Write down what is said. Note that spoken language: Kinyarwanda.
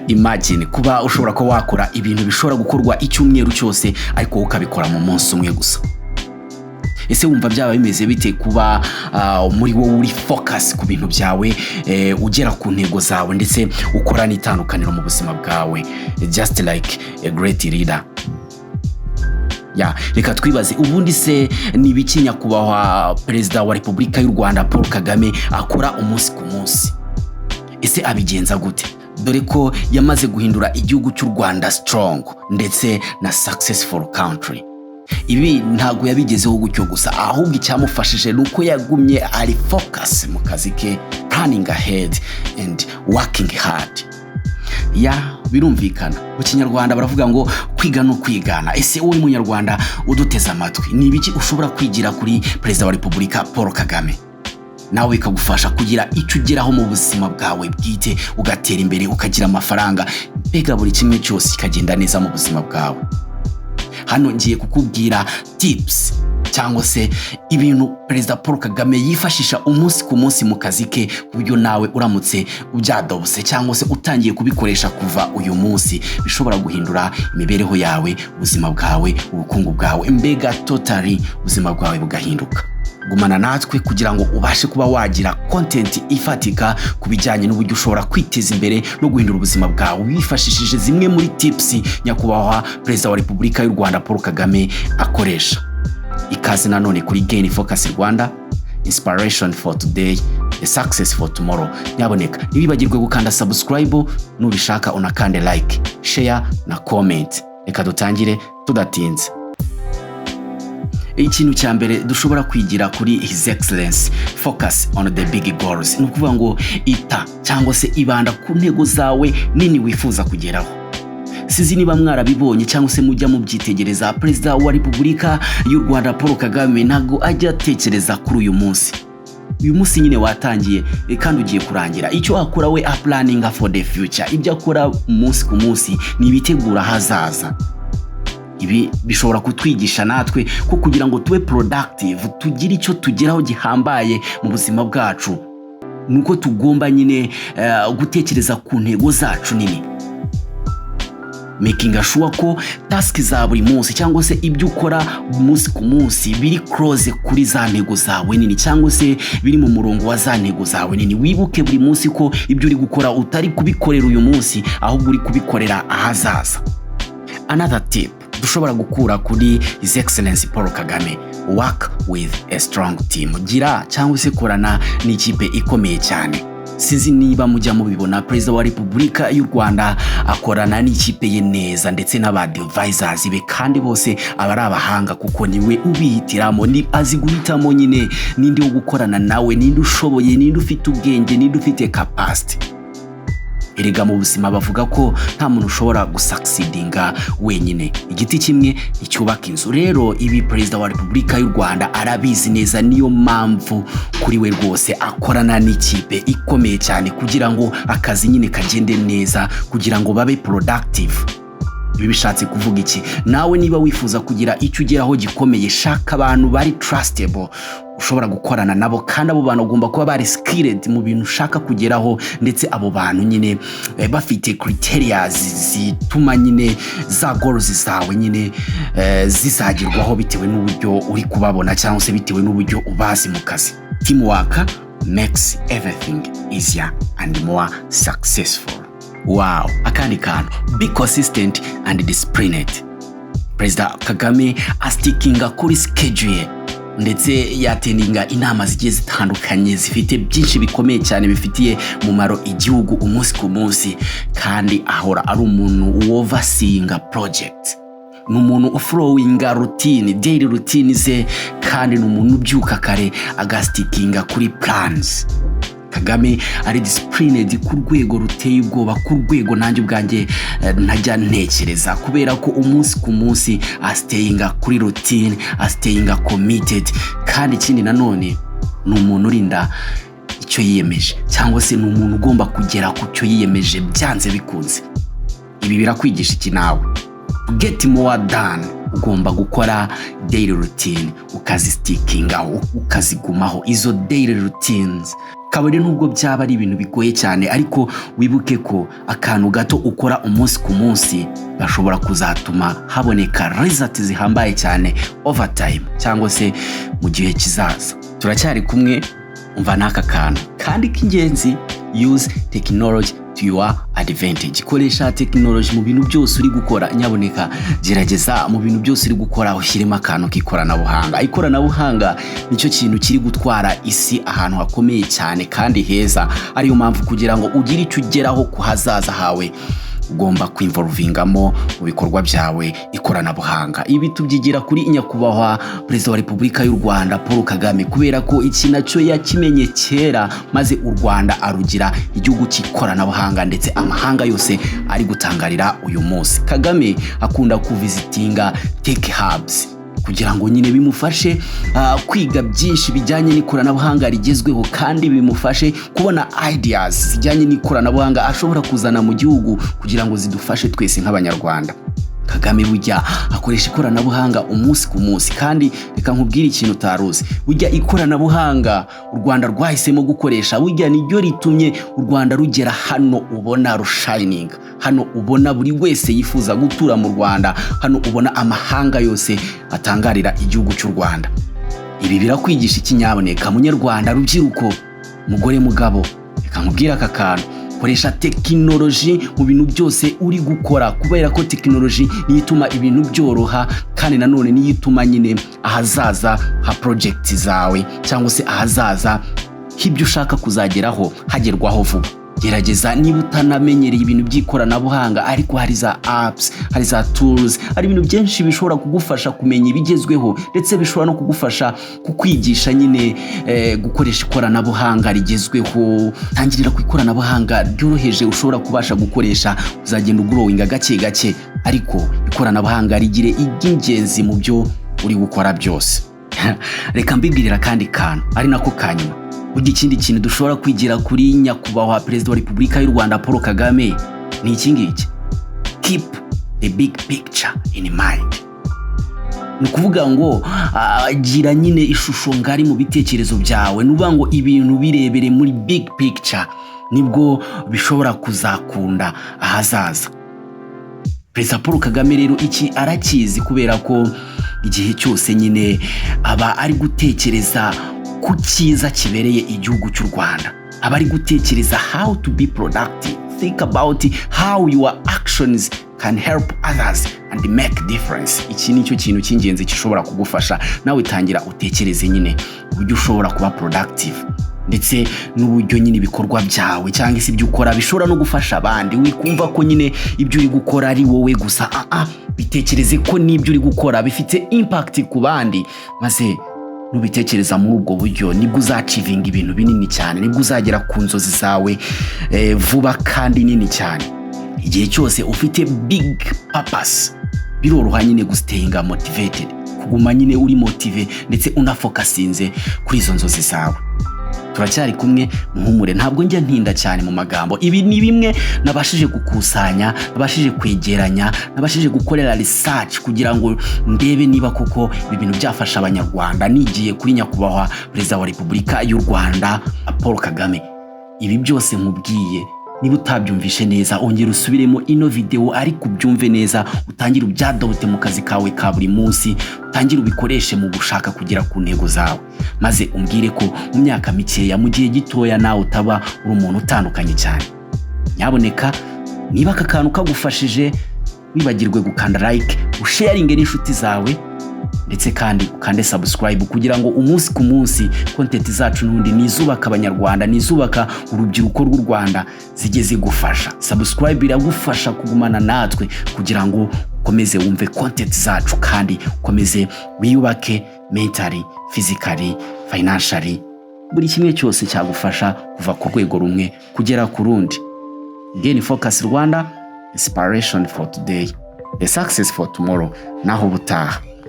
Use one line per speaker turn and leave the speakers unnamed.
Imagine kuba ushobora ko wakora ibintu bishobora gukorwa icyumweru cyose ariko ukabikora mu munsi umwe gusa. Ese wumva byaba bimeze bite kuba muri wowe uri focus ku bintu byawe, ugera ku ntego zawe ndetse ukora n'itandukaniro mu buzima bwawe, just like a great leader. Reka twibaze ubundi se ni ibiki nyakubahwa Perezida wa Repubulika y'u Rwanda Paul Kagame akora umunsi ku munsi? Ese abigenza gute? Dore ko yamaze guhindura igihugu cy'u Rwanda strong ndetse na successful country. Ibi ntago yabigezeho gutyo gusa, ahubwo icyamufashije nuko yagumye ari focus mu kazi ke, planning ahead and working hard. Birumvikana mu Kinyarwanda baravuga ngo kwiga no kwigana. Ese wowe munyarwanda uduteze amatwi, ni ibiki ushobora kwigira kuri Perezida wa Repubulika Paul Kagame nawe bikagufasha kugira icyo ugeraho mu buzima bwawe bwite, ugatera imbere, ukagira amafaranga, mbega buri kimwe cyose kikagenda neza mu buzima bwawe? Hano ngiye kukubwira tips cyangwa se ibintu Perezida Paul Kagame yifashisha umunsi ku munsi mu kazi ke, kubyo nawe uramutse ubyadobose cyangwa se utangiye kubikoresha kuva uyu munsi bishobora guhindura imibereho yawe, ubuzima bwawe, ubukungu bwawe, mbega totally ubuzima bwawe bugahinduka. Gumana natwe kugira ngo ubashe kuba wagira content ifatika kubijyanye n'uburyo ushobora kwiteza imbere no guhindura ubuzima bwawe wifashishije zimwe muri tips nyakubahwa Perezida wa Repubulika y'u Rwanda Paul Kagame akoresha. Ikaze nanone kuri Gain Focus Rwanda, inspiration for today, a success for tomorrow. Nyaboneka ntibibagirwe gukanda subscribe, nubishaka unakande like, share na comment. Reka dutangire tudatinze. Ikintu cya mbere dushobora kwigira kuri His Excellency, focus on the big goals. Ni ukuvuga ngo ita cyangwa se ibanda ku ntego zawe nini wifuza kugeraho. Sizi niba mwarabibonye cyangwa se mujya mubyitegereza, Perezida wa Repubulika y'u Rwanda Paul Kagame ntago ajya atekereza kuri uyu munsi. Uyu munsi nyine watangiye kandi ugiye kurangira. Icyo akora we planning for the future. Ibyo akora umunsi ku munsi ni ibitegura hazaza. Ibi bishobora kutwigisha natwe ko kugira ngo tube productive, tugire icyo tugeraho gihambaye mu buzima bwacu, nuko tugomba nyine gutekereza ku ntego zacu nini, making sure ko task za buri munsi cyangwa se ibyo ukora umunsi ku munsi biri close kuri za ntego zawe nini, cyangwa se biri mu murongo wa za ntego zawe nini. Wibuke buri munsi ko ibyo uri gukora utari kubikorera uyu munsi, ahubwo uri kubikorera ahazaza. Another tip dushobora gukura kuri His Excellency Paul Kagame, work with a strong team. Gira cyangwa se korana n'ikipe ikomeye cyane. Sinzi niba mujya mubibona, Perezida wa Repubulika y'u Rwanda akorana n'ikipe ye neza ndetse n'abadvisors be, kandi bose aba ari abahanga kuko niwe ubihitiramo, ni azi guhitamo nyine ninde wo gukorana nawe, ninde ushoboye, ninde ufite ubwenge, ninde ufite capacity. Erega mu buzima bavuga ko nta muntu ushobora gusucceedinga wenyine, igiti kimwe icyubaka inzu. Rero ibi Perezida wa Repubulika y'u Rwanda arabizi neza, niyo mpamvu kuri we rwose akorana n'ikipe ikomeye cyane kugira ngo akazi nyine kagende neza, kugira ngo babe productive. Ibi bishatse kuvuga iki? Nawe niba wifuza kugira icyo ugeraho gikomeye, shaka abantu bari trustable ushobora gukorana nabo, kandi abo bantu ugomba kuba bari skilled mu bintu ushaka kugeraho, ndetse abo bantu nyine bafite criteria zituma nyine za goals zawe nyine zizagerwaho bitewe n'uburyo uri kubabona cyangwa se bitewe n'uburyo ubazi mu kazi. Teamwork makes everything easier and more successful. Wow, akandi kantu, be consistent and disciplined. Perezida Kagame astickinga kuri schedule ndetse yatendinga inama zigiye zitandukanye zifite byinshi bikomeye cyane bifitiye mumaro igihugu umunsi ku munsi, kandi ahora ari umuntu overseeing project. Ni umuntu uflowinga routine, daily routine ze, kandi ni umuntu ubyuka kare agastickinga kuri plans. Kagame ari disciplined ku rwego ruteye ubwoba, ku rwego nanjye ubwanjye ntajya ntekereza, kubera ko umunsi ku munsi astayinga kuri routine, astayinga committed. Kandi ikindi nanone ni umuntu urinda icyo yiyemeje, cyangwa se ni umuntu ugomba kugera ku cyo yiyemeje byanze bikunze. Ibi birakwigisha iki nawe? Get more done. Ugomba gukora daily routine, ukazistickingaho, ukazigumaho izo daily routines, kabone nubwo byaba ari ibintu bigoye cyane, ariko wibuke ko akantu gato ukora umunsi ku munsi bashobora kuzatuma haboneka result zihambaye cyane over time cyangwa se mu gihe kizaza. Turacyari kumwe, umva n'aka kantu kandi k'ingenzi: use technology to your advantage. Koresha technology mu bintu byose uri gukora. Nyaboneka gerageza mu bintu byose uri gukora ushyiremo akantu k'ikoranabuhanga. Ikoranabuhanga nicyo kintu kiri gutwara isi ahantu hakomeye cyane kandi heza. Ariyo mpamvu kugira ngo ugire icyo ugeraho ku hazaza hawe ugomba kwinvolvingamo mu bikorwa byawe ikoranabuhanga. Ibi tubyigira kuri nyakubahwa Perezida wa Repubulika y'u Rwanda Paul Kagame, kubera ko iki nacyo yakimenye kera maze u Rwanda arugira igihugu cy'ikoranabuhanga ndetse amahanga yose ari gutangarira uyu munsi. Kagame akunda kuvisitinga tech hubs kugira ngo nyine bimufashe kwiga byinshi bijyanye n'ikoranabuhanga rigezweho kandi bimufashe kubona ideas zijyanye n'ikoranabuhanga ashobora kuzana mu gihugu kugira ngo zidufashe twese nk'abanyarwanda. Kagame burya akoresha ikoranabuhanga umunsi ku munsi, kandi reka nkubwire ikintu utaruzi. Burya ikoranabuhanga u Rwanda rwahisemo gukoresha burya niryo ritumye u Rwanda rugera hano ubona rushining, hano ubona buri wese yifuza gutura mu Rwanda, hano ubona amahanga yose atangarira igihugu cy'u Rwanda. Ibi birakwigisha ikinyaboneka munyarwanda, rubyiruko, mugore, mugabo. Reka nkubwire aka kantu: koresha technology mu bintu byose uri gukora, kubera ko technology niyo ituma ibintu byoroha, kandi nanone niyo ituma nyine ahazaza ha project zawe cyangwa se ahazaza h'ibyo ushaka kuzageraho hagerwaho vuba. Gerageza niba utanamenyereye ibintu by'ikoranabuhanga, ariko hari za apps, hari za tools, hari ibintu byinshi bishobora kugufasha kumenya ibigezweho, ndetse bishobora no kugufasha kukwigisha nyine gukoresha ikoranabuhanga rigezweho. Tangirira ku ikoranabuhanga ryoroheje ushobora kubasha gukoresha, uzagenda ugrowinga gake gake, ariko ikoranabuhanga rigire iby'ingenzi mu byo uri gukora byose. Reka mbibwirira kandi kantu ari nako kanyuma. Burya ikindi kintu dushobora kwigira kuri nyakubahwa Perezida wa Repubulika y'u Rwanda Paul Kagame ni iki ngiki: keep the big picture in mind. Ni ukuvuga ngo gira nyine ishusho ngari mu bitekerezo byawe. Nuvuga ngo ibintu birebere muri big picture, nibwo bishobora kuzakunda ahazaza. Perezida Paul Kagame rero iki arakizi, kubera ko igihe cyose nyine aba ari gutekereza ku cyiza kibereye igihugu cy'u Rwanda. Aba ari gutekereza how to be productive. Think about how your actions can help others and make difference. Iki nicyo kintu cy'ingenzi gishobora kugufasha nawe. Tangira utekereze nyine uburyo ushobora kuba productive, ndetse n'uburyo nyine ibikorwa byawe cyangwa se ibyo ukora bishobora no gufasha abandi. Wikumva ko nyine ibyo uri gukora ari wowe gusa, bitekereze ko n'ibyo uri gukora bifite impact ku bandi, maze nubitekereza muri ubwo buryo nibwo uzachivinga ibintu binini cyane, nibwo uzagera ku nzozi zawe vuba kandi nini cyane. Igihe cyose ufite big purpose biroroha nyine gustayinga motivated, kuguma nyine uri motive ndetse unafokasinze kuri izo nzozi zawe. Turacyari kumwe, muhumure, ntabwo njya ntinda cyane mu magambo. Ibi ni bimwe nabashije gukusanya, nabashije kwegeranya, nabashije gukorera research kugira ngo ndebe niba koko ibi bintu byafasha abanyarwanda. Nigiye kuri nyakubahwa Perezida wa Repubulika y'u Rwanda Paul Kagame. Ibi byose nkubwiye, niba utabyumvishe neza ongera usubiremo ino video, ariko ubyumve neza, utangire ubyadobote mu kazi kawe ka buri munsi, utangire ubikoreshe mu gushaka kugera ku ntego zawe, maze umbwire ko mu myaka mikeya, mu gihe gitoya, nawe utaba uri umuntu utandukanye cyane. Nyaboneka niba aka kantu kagufashije, wibagirwe gukanda like, usharinge n'inshuti zawe, ndetse kandi ukande subscribe kugira ngo umunsi ku munsi content zacu n'undi nizubaka abanyarwanda, nizubaka urubyiruko rw'u Rwanda zigeze gufasha. Subscribe iragufasha kugumana natwe kugira ngo ukomeze wumve content zacu, kandi ukomeze wiyubake mentally, physically, financially, buri kimwe cyose cyagufasha kuva ku rwego rumwe kugera ku rundi. Gain Focus Rwanda, inspiration for today, the success for tomorrow. Naho butaha.